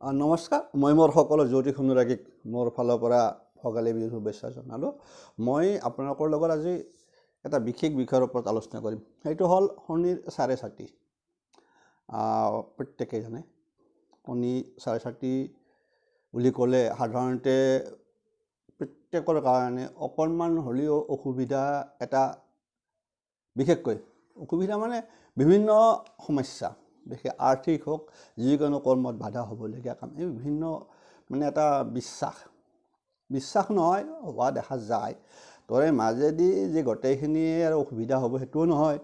নমস্কাৰ, মই মোৰ সকলো জ্যোতিষ অনুৰাগীক মোৰ ফালৰ পৰা ভোগালী বিহুৰ শুভেচ্ছা জনালোঁ। মই আপোনালোকৰ লগত আজি এটা বিশেষ বিষয়ৰ ওপৰত আলোচনা কৰিম। সেইটো হ'ল শনিৰ চাৰে চাতি। প্ৰত্যেকেই জানে শনি চাৰে চাতি বুলি ক'লে সাধাৰণতে প্ৰত্যেকৰ কাৰণে অকণমান হ'লেও অসুবিধা এটা, বিশেষকৈ অসুবিধা মানে বিভিন্ন সমস্যা, বিশেষ আৰ্থিক হওক, যিকোনো কৰ্মত বাধা হ'বলগীয়া কাম, এই বিভিন্ন মানে এটা বিশ্বাস নহয় হোৱা দেখা যায়। তৰে মাজেদি যে গোটেইখিনি আৰু অসুবিধা হ'ব সেইটোও নহয়,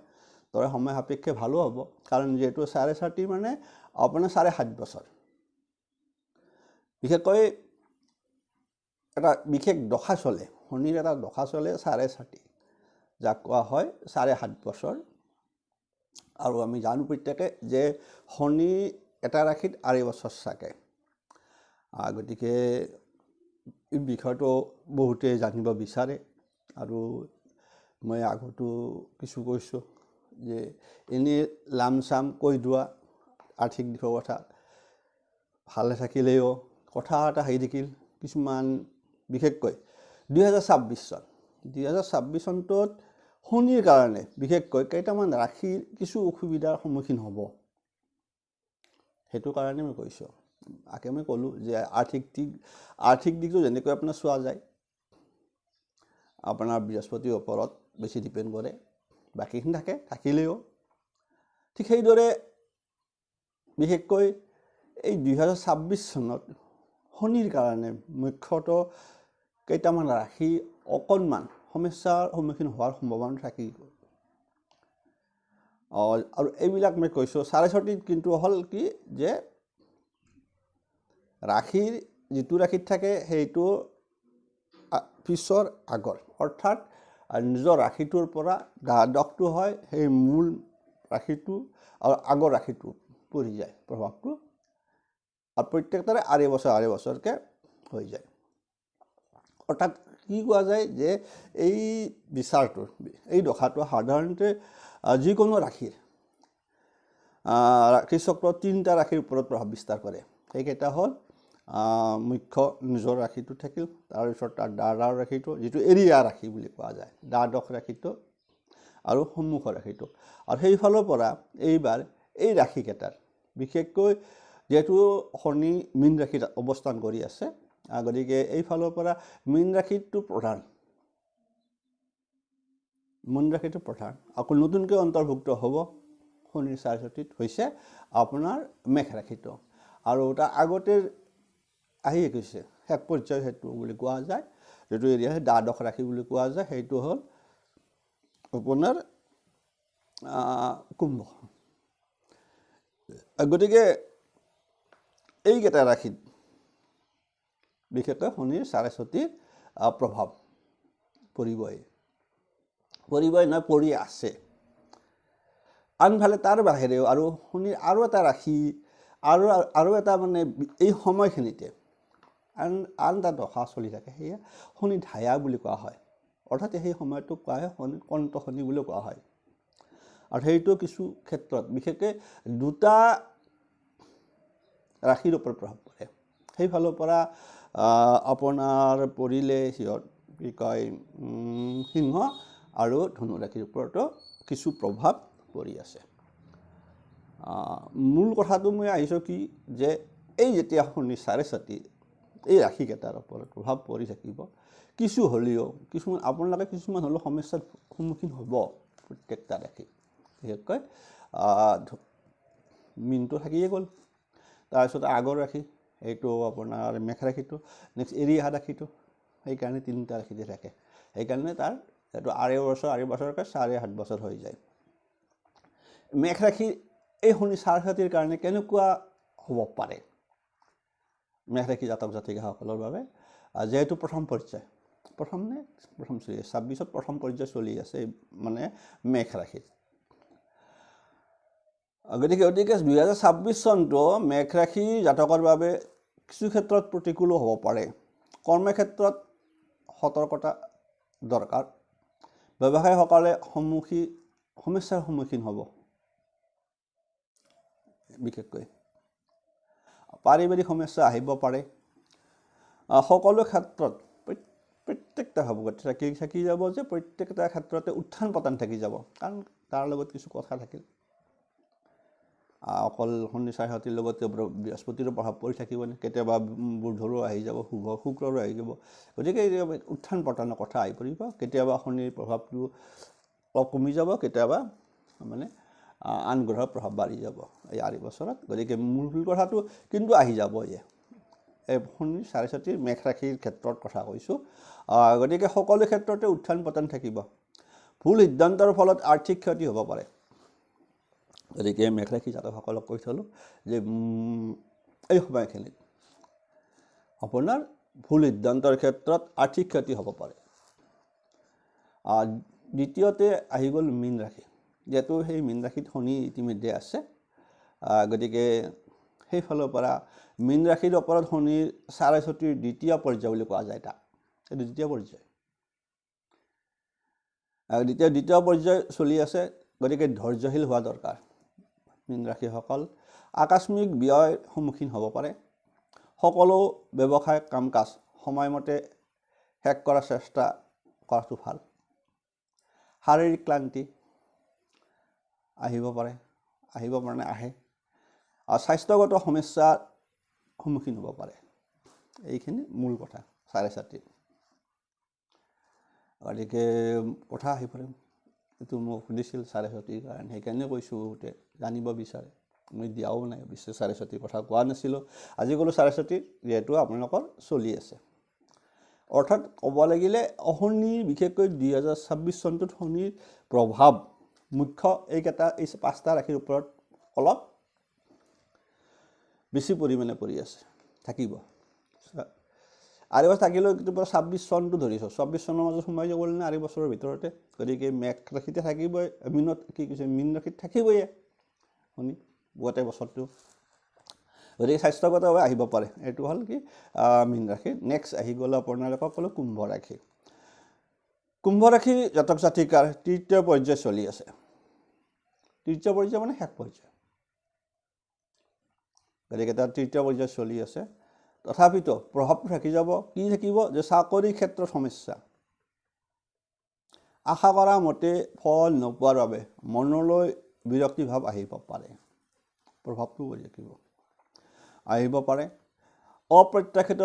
তৰে সময় সাপেক্ষে ভালো হ'ব। কাৰণ যিহেতু চাৰে চাতি মানে আপোনাৰ 7.5 বছৰ, বিশেষকৈ এটা বিশেষ দশা চলে, শনিৰ এটা দশা চলে চাৰে চাতি, যাক কোৱা হয় 7.5 বছৰ। আৰু আমি জানো প্ৰত্যেকে যে শনি এটা ৰাশিত 2.5 বছৰ থাকে। গতিকে এই বিষয়টো বহুতে জানিব বিচাৰে, আৰু মই আগতো কিছু কৈছোঁ যে এনেই লামচাম কৈ যোৱা আৰ্থিক দিশৰ কথা ভালে থাকিলেও কথা এটা হেৰি থাকিল কিছুমান, বিশেষকৈ 2026 চনটোত শনিৰ কাৰণে বিশেষকৈ কেইটামান ৰাশিৰ কিছু অসুবিধাৰ সন্মুখীন হ'ব। সেইটো কাৰণে মই কৈছোঁ। মই ক'লোঁ যে আৰ্থিক দিশটো যেনেকৈ আপোনাৰ চোৱা যায়, আপোনাৰ বৃহস্পতিৰ ওপৰত বেছি ডিপেণ্ড কৰে, বাকীখিনি থাকিলেও ঠিক সেইদৰে বিশেষকৈ এই 2026 চনত শনিৰ কাৰণে মুখ্যতঃ কেইটামান ৰাশি অকণমান সমস্যাৰ সন্মুখীন হোৱাৰ সম্ভাৱনা থাকিব। আৰু এইবিলাক মই কৈছোঁ চাৰে চাতিত কিন্তু হ'ল কি যে ৰাশিৰ যিটো ৰাশিত থাকে সেইটো পিছৰ আগৰ, অৰ্থাৎ নিজৰ ৰাশিটোৰ পৰা দ্বাদশটো হয় সেই মূল ৰাশিটো আৰু আগৰ ৰাশিটো পৰি যায় প্ৰভাৱটো, আৰু প্ৰত্যেকটাৰে 2.5 বছৰকৈ হৈ যায়। অৰ্থাৎ কি কোৱা যায় যে এই বিচাৰটো, এই দশাটো সাধাৰণতে যিকোনো ৰাশিৰ ৰাশিচক্ৰৰ 3টা ৰাশিৰ ওপৰত প্ৰভাৱ বিস্তাৰ কৰে। সেইকেইটা হ'ল মুখ্য নিজৰ ৰাশিটো থাকিল, তাৰপিছত তাৰ দ্বাদশ ৰাশিটো, যিটো এৰিয়া ৰাশি বুলি কোৱা যায়, দ্বাদশ ৰাশিটো, আৰু সন্মুখৰ ৰাশিটো। আৰু সেইফালৰ পৰা এইবাৰ এই ৰাশিকেইটাৰ বিশেষকৈ যিহেতু শনি মীন ৰাশিত অৱস্থান কৰি আছে, গতিকে এইফালৰ পৰা মীন ৰাশিটো প্ৰধান, আকৌ নতুনকৈ অন্তৰ্ভুক্ত হ'ব শনিৰ চাৰে চাতিত হৈছে আপোনাৰ মেঘ ৰাশিটো। আৰু তাৰ আগতে আহি গৈছে শেষ পৰ্যায় সেইটো বুলি কোৱা যায়, যিটো এৰিয়া দ্বাদশ ৰাশি বুলি কোৱা যায়, সেইটো হ'ল আপোনাৰ কুম্ভ। গতিকে এইকেইটা ৰাশিত বিশেষকৈ শনিৰ চাৰে চাতিৰ প্ৰভাৱ পৰিবই নহয়, পৰি আছে। আনফালে তাৰ বাহিৰেও আৰু শনিৰ আৰু এটা ৰাশি, আৰু এটা মানে এই সময়খিনিতে আন এটা দশা চলি থাকে, সেয়া শনি ধায়া বুলি কোৱা হয়। অৰ্থাৎ সেই সময়টোক কোৱা হয় শনি কন্ত শনি বুলি কোৱা হয়। আৰু সেইটো কিছু ক্ষেত্ৰত বিশেষকৈ 2টা ৰাশিৰ ওপৰত প্ৰভাৱ পৰে। সেইফালৰ পৰা আপোনাৰ পৰিলে সিহঁত কি কয় সিংহ আৰু ধনু ৰাশিৰ ওপৰতো কিছু প্ৰভাৱ পৰি আছে। মূল কথাটো মই আহিছোঁ কি যে এই যেতিয়া শনি চাৰে চাতি এই ৰাশিকেইটাৰ ওপৰত প্ৰভাৱ পৰি থাকিব, কিছু হ'লেও আপোনালোকে কিছুমান হ'লেও সমস্যাৰ সন্মুখীন হ'ব প্ৰত্যেকটা ৰাশি। বিশেষকৈ মীনটো থাকিয়ে গ'ল, তাৰপিছত আগৰ ৰাশি এইটো আপোনাৰ মেঘ ৰাশিটো, নেক্সট এৰিয়া ৰাশিটো, সেইকাৰণে 3টা ৰাশিতে থাকে। সেইকাৰণে তাৰ এইটো 2.5 বছৰকৈ 7.5 বছৰ হৈ যায়। মেঘ ৰাশি এই শনি চাৰে চাতিৰ কাৰণে কেনেকুৱা হ'ব পাৰে মেঘ ৰাশি জাতক জাতিকাসকলৰ বাবে, যিহেতু প্ৰথম 26ত প্ৰথম পৰ্যায় চলি আছে মানে মেঘ ৰাশিত। গতিকে 2026 চনটো মেঘ ৰাশি জাতকৰ বাবে কিছু ক্ষেত্ৰত প্ৰতিকূলো হ'ব পাৰে। কৰ্মক্ষেত্ৰত সতৰ্কতা দৰকাৰ। ব্যৱসায়ীসকলে সমস্যাৰ সন্মুখীন হ'ব। বিশেষকৈ পাৰিবাৰিক সমস্যা আহিব পাৰে সকলো ক্ষেত্ৰত প্ৰত্যেকটা ভাৱগত থাকি যাব যে প্ৰত্যেকটা ক্ষেত্ৰতে উত্থান পতন থাকি যাব কাৰণ তাৰ লগত কিছু কথা থাকিল অকল শনি 4 লগতে বৃহস্পতিৰো প্ৰভাৱ পৰি থাকিব কেতিয়াবা বুধৰো আহি যাব শুক্ৰৰো আহি যাব গতিকে উত্থান পতনৰ কথা আহি পৰিব কেতিয়াবা শনিৰ প্ৰভাৱটো অলপ কমি যাব কেতিয়াবা মানে আন গ্ৰহৰ প্ৰভাৱ বাঢ়ি যাব এই 8 বছৰত গতিকে মূল কথাটো কিন্তু আহি যাব এই শনি 4 মেঘ ৰাশিৰ ক্ষেত্ৰত কথা কৈছোঁ গতিকে সকলো ক্ষেত্ৰতে উত্থান পতন থাকিব ভুল সিদ্ধান্তৰ ফলত আৰ্থিক ক্ষতি হ'ব পাৰে গতিকে মেঘ ৰাশি জাতকসকলক কৈ থলোঁ যে এই সময়খিনিত আপোনাৰ ভুল সিদ্ধান্তৰ ক্ষেত্ৰত আৰ্থিক ক্ষতি হ'ব পাৰে দ্বিতীয়তে আহি গ'ল মীন ৰাশি যেহেতু সেই মীন ৰাশিত শনি ইতিমধ্যে আছে গতিকে সেইফালৰ পৰা মীন ৰাশিৰ ওপৰত শনিৰ 4.4 দ্বিতীয় পৰ্যায় বুলি কোৱা যায় তাক এইটো দ্বিতীয় পৰ্যায় দ্বিতীয় পৰ্যায় চলি আছে গতিকে ধৈৰ্যশীল হোৱা দৰকাৰ মীন ৰাশিসকল আকস্মিক ব্যয়ৰ সন্মুখীন হ'ব পাৰে সকলো ব্যৱসায় কাম কাজ সময়মতে শেষ কৰাৰ চেষ্টা কৰাটো ভাল শাৰীৰিক ক্লান্তি আহিব পাৰে আহে আৰু স্বাস্থ্যগত সমস্যাৰ সন্মুখীন হ'ব পাৰে এইখিনি মূল কথা 4.4 গতিকে কথা আহি পৰে এইটো মোক সুধিছিল 4.4 কাৰণে সেইকাৰণে কৈছোঁ বহুতে জানিব বিচাৰে মই দিয়াও নাই 4.4 কথা কোৱা নাছিলোঁ আজি ক'লোঁ 4.4 যিহেতু আপোনালোকৰ চলি আছে অৰ্থাৎ ক'ব লাগিলে শনি বিশেষকৈ 2026 চনটোত শনিৰ প্ৰভাৱ মুখ্য এইকেইটা এই 5টা ৰাশিৰ ওপৰত অলপ বেছি পৰিমাণে পৰি আছে থাকিব আৰু থাকিলেও কেতিয়াবা 26 চনটো ধৰিছোঁ 26 চনৰ মাজত সোমাই যাব নে 8 বছৰৰ ভিতৰতে গতিকে মেঘ ৰাশিতে থাকিবই মীনত কি কৈছে মীন ৰাশিত থাকিবই শনি গোটেই বছৰটো গতিকে স্বাস্থ্যগতভাৱে আহিব পাৰে এইটো হ'ল কি মীন ৰাশি নেক্সট আহি গ'ল আপোনালোকক ক'লোঁ কুম্ভ ৰাশিৰ জাতক জাতিকাৰ তৃতীয় পৰ্যায় চলি আছে তৃতীয় পৰ্যায় মানে শেষ পৰ্যায় গতিকে তাত তৃতীয় পৰ্যায় চলি আছে তথাপিতো প্ৰভাৱটো থাকি যাব কি থাকিব যে চাকৰি ক্ষেত্ৰত সমস্যা আশা কৰা মতে ফল নোপোৱাৰ বাবে মনলৈ বিৰক্তি ভাৱ আহিব পাৰে প্ৰভাৱটো আহিব পাৰে অপ্ৰত্যাশিত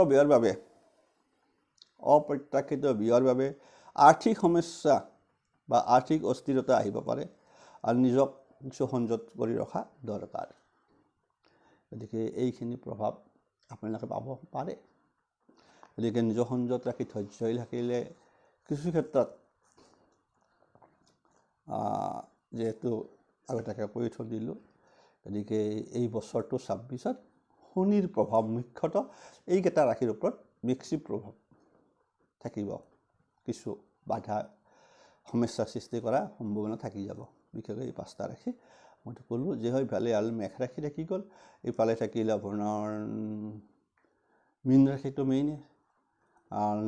ব্যয়ৰ বাবে আৰ্থিক সমস্যা বা আৰ্থিক অস্থিৰতা আহিব পাৰে আৰু নিজক কিছু সংযত কৰি ৰখা দৰকাৰ গতিকে এইখিনি প্ৰভাৱ আপোনালোকে পাব পাৰে গতিকে নিজৰ সংযত ৰাখি ধৈৰ্যশীল থাকিলে কিছু ক্ষেত্ৰত যেহেতু আগতীয়াকৈ কৈ থৈ দিলোঁ গতিকে এই বছৰটো 26ত শনিৰ প্ৰভাৱ মুখ্যতঃ এইকেইটা ৰাশিৰ ওপৰত বেছি প্ৰভাৱ থাকিব কিছু বাধা সমস্যাৰ সৃষ্টি কৰা সম্ভাৱনা থাকি যাব বিশেষকৈ এই 5টা ৰাশি মই ক'লোঁ যে হয় ইফালে মেঘ ৰাশি থাকি গ'ল ইফালে থাকিল আপোনাৰ মীন ৰাশিটো মেইনে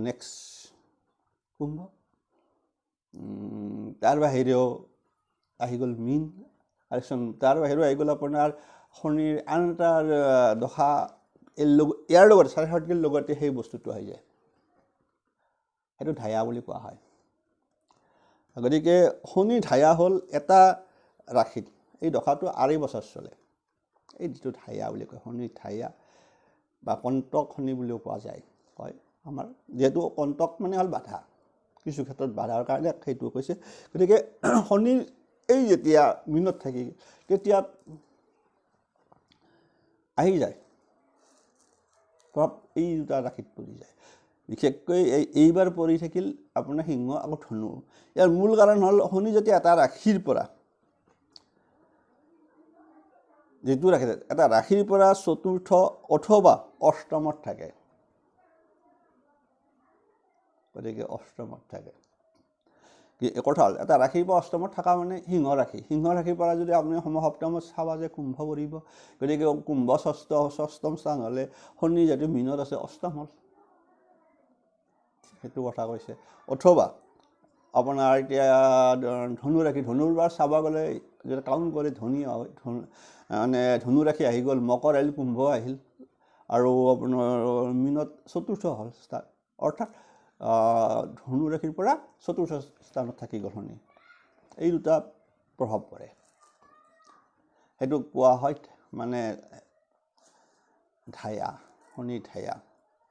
নেক্সট কুম্ভ তাৰ বাহিৰেও আহি গ'ল মীন আৰু তাৰ বাহিৰেও আহি গ'ল আপোনাৰ শনিৰ আন এটা দশা ইয়াৰ লগত 4.4 লগতে সেই বস্তুটো আহি যায় সেইটো ঢায়া বুলি কোৱা হয় গতিকে শনি ঢায়া হ'ল এটা ৰাশিত এই দশাটো 8 বছৰ চলে এই যিটো ঢায়া বুলি কয় শনি ঢায়া বা কণ্টক শনি বুলিও কোৱা যায় কয় আমাৰ যেহেতু কণ্টক মানে হ'ল বাধা কিছু ক্ষেত্ৰত বাধাৰ কাৰণে সেইটো কৈছে গতিকে শনিৰ এই যেতিয়া মীনত থাকি তেতিয়া আহি যায় প্ৰভাৱ এই দুটা ৰাশিত পৰি যায় বিশেষকৈ এইবাৰ পৰি থাকিল আপোনাৰ সিংহ আকৌ ধনু ইয়াৰ মূল কাৰণ হ'ল শনি যেতিয়া এটা ৰাশিৰ পৰা যিটো ৰাশি এটা ৰাশিৰ পৰা চতুৰ্থ অথবা অষ্টমত থাকে গতিকে অষ্টমত থাকে কি কথা হ'ল এটা ৰাশিৰ পৰা অষ্টমত থকা মানে সিংহ ৰাশিৰ পৰা যদি আপুনি সমসপ্তমত চাবা যে কুম্ভ পৰিব গতিকে কুম্ভ ষষ্ঠম স্থান হ'লে শনি যিহেতু মীনত আছে অষ্টম হ'ল সেইটো কথা কৈছে অথবা আপোনাৰ এতিয়া ধনু ৰাশি ধনুৰ বাৰ চাব গ'লে যেতিয়া কাউণ্ট কৰি ধনী হয় মানে ধনু ৰাশি আহি গ'ল মকৰ আহিল কুম্ভ আহিল আৰু আপোনাৰ মীনত চতুৰ্থ হ'ল স্থান, অৰ্থাৎ ধনু ৰাশিৰ পৰা চতুৰ্থ স্থানত থাকি গ'ল শনি। এই দুটা প্ৰভাৱ পৰে। সেইটো কোৱা হয় মানে ঢায়া, শনি ঢায়া।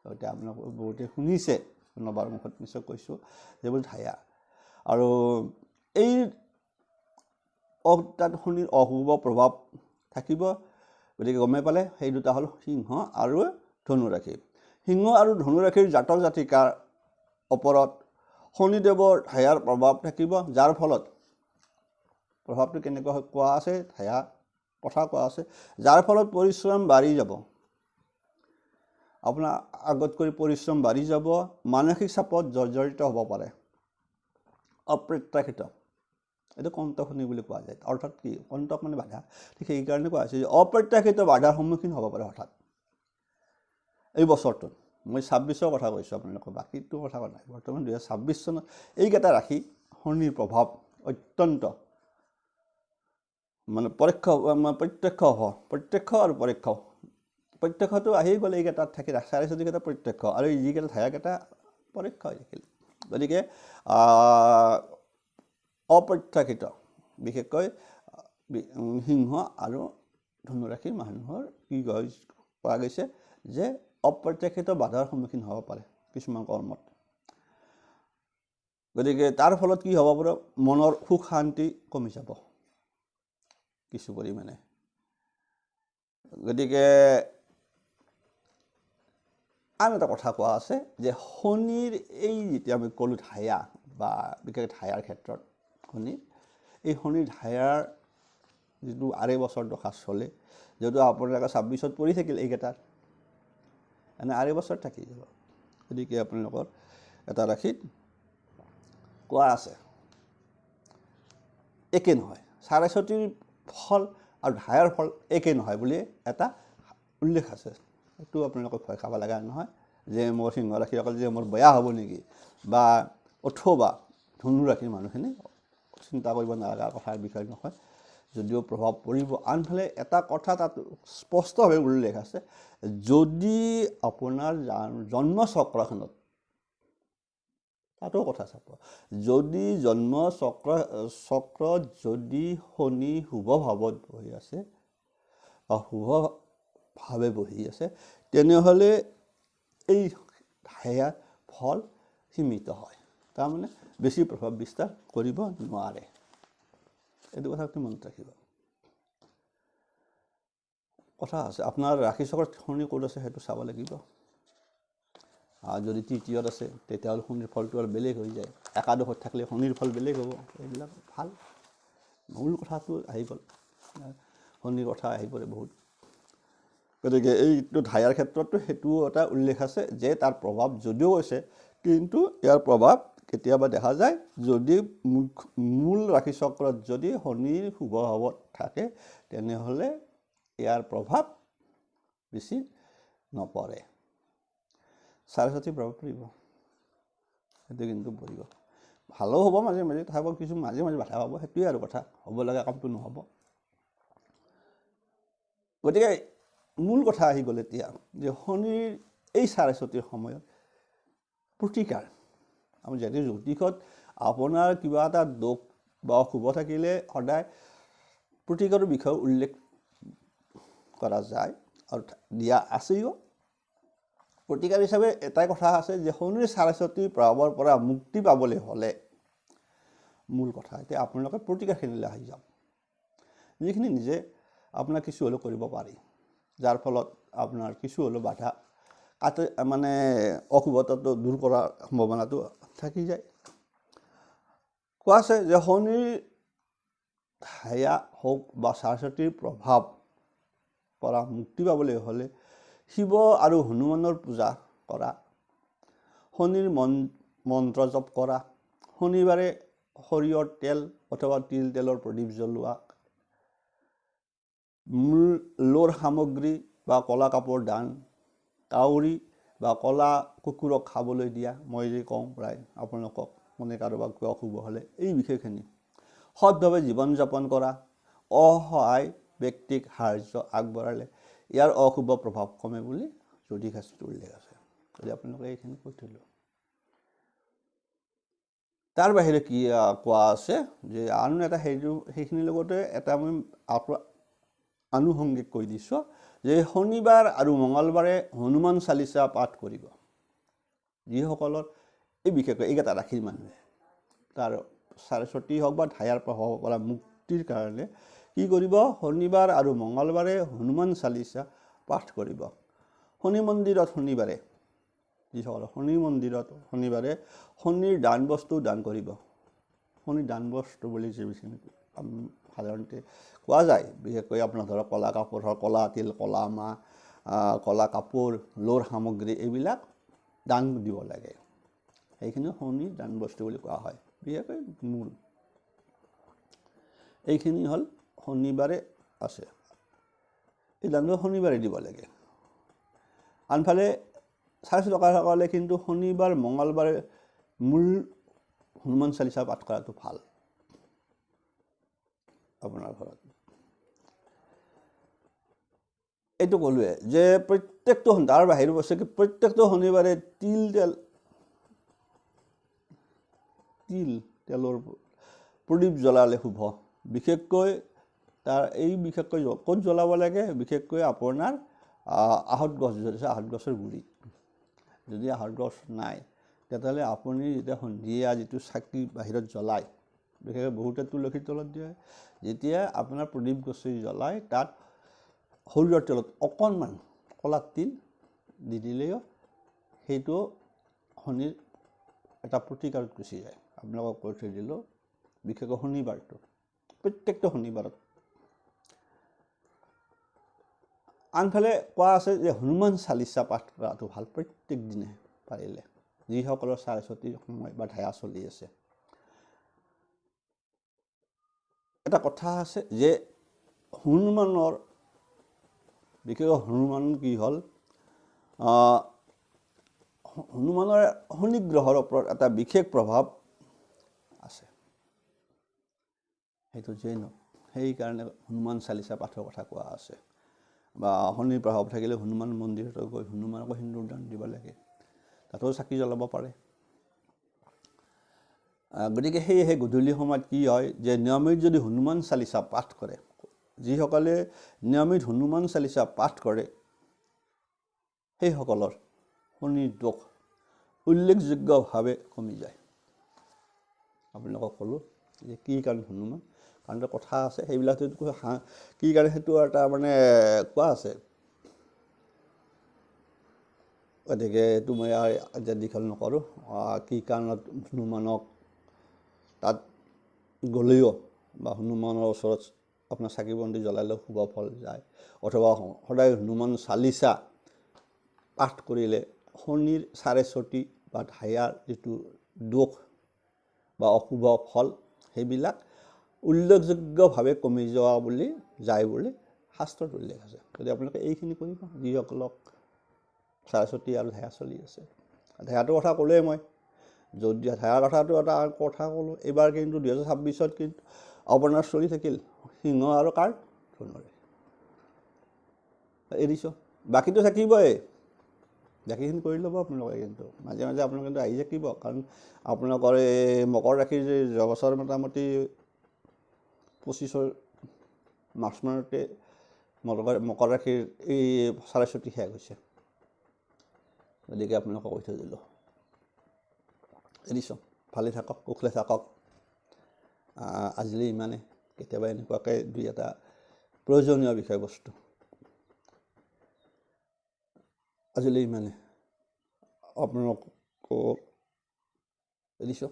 এতিয়া আপোনালোকে বহুতে শুনিছে, নবাৰ মুখত নিশ্চয় কৈছোঁ যিবোৰ ঢায়া। আৰু এই তাত শনিৰ অশুভ প্ৰভাৱ থাকিব। গতিকে গমেই পালে সেই দুটা হ'ল সিংহ আৰু ধনু ৰাশি। সিংহ আৰু ধনু ৰাশিৰ জাতক জাতিকাৰ ওপৰত শনিদেৱৰ ঢায়াৰ প্ৰভাৱ থাকিব, যাৰ ফলত প্ৰভাৱটো কেনেকুৱা কোৱা আছে, ঢায়া কথা কোৱা আছে, যাৰ ফলত পৰিশ্ৰম বাঢ়ি যাব। আপোনাৰ আগতকৈ পৰিশ্ৰম বাঢ়ি যাব, মানসিক চাপত জৰ্জৰিত হ'ব পাৰে, অপ্ৰত্যাশিত। এইটো কণ্টক শনি বুলি কোৱা যায়। অৰ্থাৎ কি, কণ্টক মানে বাধা। ঠিক সেইকাৰণে কোৱা হৈছে যে অপ্ৰত্যাশিত বাধাৰ সন্মুখীন হ'ব পাৰে হঠাৎ এই বছৰটোত। মই 26ৰ কথা কৈছোঁ আপোনালোকক, বাকীটো কথা কোৱা নাই। বৰ্তমান 2026 চনত এইকেইটা ৰাশি শনিৰ প্ৰভাৱ অত্যন্ত মানে প্ৰত্যক্ষ হ'ব, প্ৰত্যক্ষ আৰু পৰোক্ষ। প্ৰত্যক্ষটো আহি গ'লে এইকেইটাত থাকি 4.4 প্ৰত্যক্ষ, আৰু যিকেইটা ঢায়াকেইটা পৰোক্ষ হৈ থাকিল। গতিকে অপ্ৰত্যাশিত, বিশেষকৈ সিংহ আৰু ধনুৰাশিৰ মানুহৰ কি কোৱা গৈছে যে অপ্ৰত্যাশিত বাধাৰ সন্মুখীন হ'ব পাৰে কিছুমান কৰ্মত। গতিকে তাৰ ফলত কি হ'ব পাৰে, মনৰ সুখ শান্তি কমি যাব কিছু পৰিমাণে। গতিকে আন এটা কথা কোৱা আছে যে শনিৰ এই যেতিয়া আমি ক'লোঁ ঢায়া, বা বিশেষকৈ ঢায়াৰ ক্ষেত্ৰত শনিৰ এই শনিৰ ঢায়াৰ যিটো 2.5 বছৰ দশা চলে, যিহেতু আপোনালোকে 26ত পৰি থাকিল এইকেইটাত, এনে 2.5 বছৰ থাকি যাব। গতিকে আপোনালোকৰ এটা ৰাশিত কোৱা আছে একে নহয়, 4.4 ফল আৰু ঢায়াৰ ফল একে নহয় বুলি এটা উল্লেখ আছে। এইটো আপোনালোকে ভয় খাব লগা নহয় যে মোৰ সিংহ ৰাশিসকল যে মোৰ বেয়া হ'ব নেকি, বা অথবা ধনু ৰাশিৰ মানুহখিনি চিন্তা কৰিব নলগা কথাৰ বিষয় নহয়, যদিও প্ৰভাৱ পৰিব। আনফালে এটা কথা তাত স্পষ্টভাৱে উল্লেখ আছে, যদি আপোনাৰ জন্ম চক্ৰখনত, তাতো কথা চাব, যদি জন্ম চক্ৰত যদি শনি শুভ ভাৱত বহি আছে বা শুভভাৱে বহি আছে, তেনেহ'লে এই ঢায়া ফল সীমিত হয়, তাৰমানে বেছি প্ৰভাৱ বিস্তাৰ কৰিব নোৱাৰে। এইটো কথাটো মনত ৰাখিব। কথা আছে, আপোনাৰ ৰাশি চক্ৰত শনি ক'ত আছে সেইটো চাব লাগিব। যদি তৃতীয়ত আছে তেতিয়াহ'লে শনিৰ ফলটো অলপ বেলেগ হৈ যায়, একাদশত থাকিলে শনিৰ ফল বেলেগ হ'ব। এইবিলাক ভাল, মূল কথাটো আহি গ'ল, শনিৰ কথা আহি পৰে বহুত। গতিকে এইটো ঢায়াৰ ক্ষেত্ৰতো সেইটো এটা উল্লেখ আছে যে তাৰ প্ৰভাৱ যদিও হৈছে, কিন্তু ইয়াৰ প্ৰভাৱ কেতিয়াবা দেখা যায় যদি মূল ৰাশি চক্ৰত যদি শনিৰ শুভ ভাৱত থাকে, তেনেহ'লে ইয়াৰ প্ৰভাৱ বেছি নপৰে। 4.4 প্ৰভাৱ পৰিব, সেইটো কিন্তু পৰিব। ভালো হ'ব মাজে মাজে, তথাপিও কিছু মাজে মাজে বাধা পাব, সেইটোৱে আৰু কথা, হ'ব লগা কামটো নহ'ব। গতিকে মূল কথা আহি গ'ল এতিয়া যে শনিৰ এই 4.4 সময়ত প্ৰতিকাৰ। আমি যদি জ্যোতিষত আপোনাৰ কিবা এটা দোষ বা অশুভ থাকিলে সদায় প্ৰতিকাৰৰ বিষয়ে উল্লেখ কৰা যায় আৰু দিয়া আছেও। প্ৰতিকাৰ হিচাপে এটাই কথা আছে যে শনিৰ 4.4 প্ৰভাৱৰ পৰা মুক্তি পাবলৈ হ'লে মূল কথা, এতিয়া আপোনালোকে প্ৰতিকাৰখিনিলৈ আহি যাওক, যিখিনি নিজে আপোনাৰ কিছু হ'লেও কৰিব পাৰি, যাৰ ফলত আপোনাৰ কিছু হ'লেও বাধা মানে অশুভতাটো দূৰ কৰাৰ সম্ভাৱনাটো থাকি যায়। কোৱা আছে যে শনিৰ ঢায়া হওক বা 4.4 প্ৰভাৱ পৰা মুক্তি পাবলৈ হ'লে শিৱ আৰু হনুমানৰ পূজা কৰা, শনিৰ মন্ত্ৰ জপ কৰা, শনিবাৰে সৰিয়হৰ তেল অথবা তিল তেলৰ প্ৰদীপ জ্বলোৱা, মূলৰ সামগ্ৰী বা কলা কাপোৰ দান, কাউৰী বা কলা কুকুৰক খাবলৈ দিয়া। মই যে কওঁ প্ৰায় আপোনালোকক, মানে কাৰোবাক কিবা অশুভ হ'লে এই বিষয়খিনি সৎভাৱে জীৱন যাপন কৰা, অসহায় ব্যক্তিক সাহাৰ্য আগবঢ়ালে ইয়াৰ অশুভ প্ৰভাৱ কমে বুলি চৌধিক শাস্ত্ৰত উল্লেখ আছে। যদি আপোনালোকে এইখিনি কৈ থলোঁ। তাৰ বাহিৰে কি কোৱা আছে যে আন এটা সেইখিনিৰ লগতে এটা মই আনুষংগিক কৈ দিছোঁ যে শনিবাৰ আৰু মঙলবাৰে হনুমান চালিচা পাঠ কৰিব। যিসকলৰ এই বিশেষকৈ এইকেইটা ৰাশিৰ মানুহে তাৰ সৰস্বতী হওক বা ধায়াৰ প্ৰভাৱৰ পৰা মুক্তিৰ কাৰণে কি কৰিব? শনিবাৰ আৰু মঙলবাৰে হনুমান চালিচা পাঠ কৰিব। শনি মন্দিৰত শনিবাৰে যিসকল শনি মন্দিৰত শনিবাৰে শনিৰ দান বস্তু দান কৰিব। শনিৰ দান বস্তু বুলি যিখিনি সাধাৰণতে কোৱা যায়, বিশেষকৈ আপোনাৰ ধৰক কলা কাপোৰ হওক, কলা তিল, কলা মাহ, কলা কাপোৰ, লোৰ সামগ্ৰী এইবিলাক দান দিব লাগে। সেইখিনি শনিৰ দান বস্তু বুলি কোৱা হয়। বিশেষকৈ মূল এইখিনি হ'ল শনিবাৰে আছে, এই দানটো শনিবাৰে দিব লাগে। আনফালে চাৰ্চ টকাসকলে কিন্তু শনিবাৰ মঙলবাৰে মূল হনুমান চালিচা পাঠ কৰাটো ভাল আপোনাৰ ঘৰত। এইটো ক'লোৱে যে প্ৰত্যেকটো তাৰ বাহিৰে বস্তু কি প্ৰত্যেকটো শনিবাৰে তিল তেলৰ প্ৰদীপ জ্বলালে শুভ। বিশেষকৈ বিশেষকৈ ক'ত জ্বলাব লাগে? বিশেষকৈ আপোনাৰ আহঁত গছ যদি আহঁত গছৰ গুৰিত। যদি আহঁত গছ নাই তেতিয়াহ'লে আপুনি যেতিয়া সন্ধিয়া যিটো চাকি বাহিৰত জ্বলায়, বিশেষকৈ বহুতে তুলসীৰ তলত দিয়ে, যেতিয়া আপোনাৰ প্ৰদীপ গছি জ্বলায় তাত সৰিয়হৰ তেলত অকণমান কলা তিল দি দিলেও সেইটো শনিৰ এটা প্ৰতিকাৰত গুচি যায়। আপোনালোকক কৈ থৈ দিলোঁ, বিশেষকৈ শনিবাৰটো প্ৰত্যেকটো শনিবাৰত। আনফালে কোৱা আছে যে হনুমান চালিচা পাঠ কৰাটো ভাল প্ৰত্যেক দিনে পাৰিলে, যিসকলৰ সৰস্বতীৰ সময় বা ধায়া চলি আছে। এটা কথা আছে যে হনুমানৰ বিশেষকৈ হনুমান কি হ'ল, হনুমানৰ শনি গ্ৰহৰ ওপৰত এটা বিশেষ প্ৰভাৱ আছে, সেইটো জৈন। সেইকাৰণে হনুমান চালিচা পাঠৰ কথা কোৱা আছে। বা শনিৰ প্ৰভাৱ থাকিলে হনুমান মন্দিৰত গৈ হনুমানক সিন্দুৰ দান দিব লাগে, তাতো চাকি জ্বলাব পাৰে। গতিকে সেয়েহে গধূলি সময়ত কি হয় যে নিয়মিত যদি হনুমান চালিচা পাঠ কৰে, যিসকলে নিয়মিত হনুমান চালিচা পাঠ কৰে সেইসকলৰ শনিৰ দোষ উল্লেখযোগ্যভাৱে কমি যায়। আপোনালোকক ক'লোঁ যে কি কাৰণে হনুমান, কাৰণ কথা আছে সেইবিলাকতো কি কাৰণে সেইটো এটা মানে কোৱা আছে। গতিকে এইটো মই এতিয়া দীঘল নকৰোঁ। কি কাৰণত হনুমানক তাত গ'লেও বা হনুমানৰ ওচৰত আপোনাৰ চাকি বন্তি জ্বলালেও শুভ ফল যায়, অথবা সদায় হনুমান চালিচা পাঠ কৰিলে শনিৰ সৰস্বতী বা ধায়াৰ যিটো দোষ বা অশুভ ফল সেইবিলাক উল্লেখযোগ্যভাৱে কমি যোৱা বুলি যায় বুলি শাস্ত্ৰত উল্লেখ আছে। গতিকে আপোনালোকে এইখিনি কৰিব, যিসকলক সৰস্বতী আৰু ধায়া চলি আছে। ধায়াটোৰ কথা ক'লোৱে মই, যদি ধায়াৰ কথাটো এটা কথা ক'লোঁ। এইবাৰ কিন্তু 2026 কিন্তু আপোনাৰ চলি থাকিল সিংহ আৰু কাৰ ধনুৰে এৰিছোঁ, বাকীটো থাকিবই। বাকীখিনি কৰি ল'ব আপোনালোকে, কিন্তু মাজে মাজে আপোনালোকে কিন্তু আহি থাকিব, কাৰণ আপোনালোকৰ এই মকৰ ৰাশিৰ যোৱাবছৰ মোটামুটি 25 মাৰ্চমানতে মকৰ ৰাশিৰ এই সৰস্বতী শেষ হৈছে। গতিকে আপোনালোকক কৈ থৈ দিলোঁ, এৰিছোঁ। ভালে থাকক, কুশলে থাকক। আজিলৈ ইমানে। কেতিয়াবা এনেকুৱাকৈ দুই এটা প্ৰয়োজনীয় বিষয়বস্তু। আজিলৈ ইমানে, আপোনালোকক এৰিছোঁ।